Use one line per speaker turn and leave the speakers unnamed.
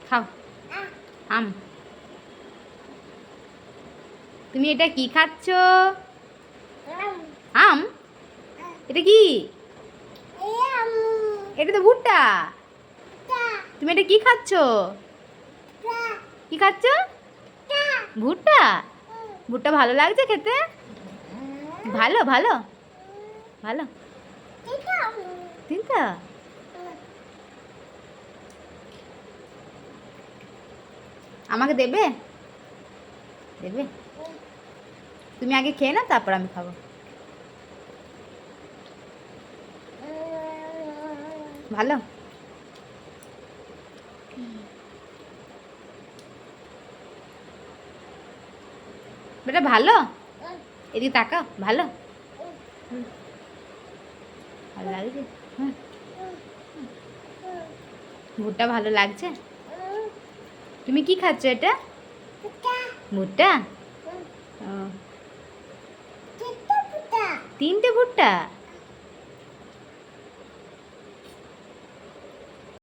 খাও আম। তুমি এটা কি খাচ্ছ? আম? এটা কি? এটা তো ভুট্টা। তুমি এটা কি খাচ্ছ? কি খাচ্ছ? ভুট্টা। ভুট্টা ভালো লাগছে খেতে? ভালো ভালো ভালো তিনটা। আমাকে দেবে? দেবে? তুমি আগে খেয়ে নাও, তারপর আমি খাবো। ভালো? বেটা ভালো? এদিকে তাকাও। ভালো? ভালো লাগছে? ভুট্টা ভালো লাগছে? তুমি কি খাচ্ছ এটা? ভুট্টা। ও, তিনটে ভুট্টা।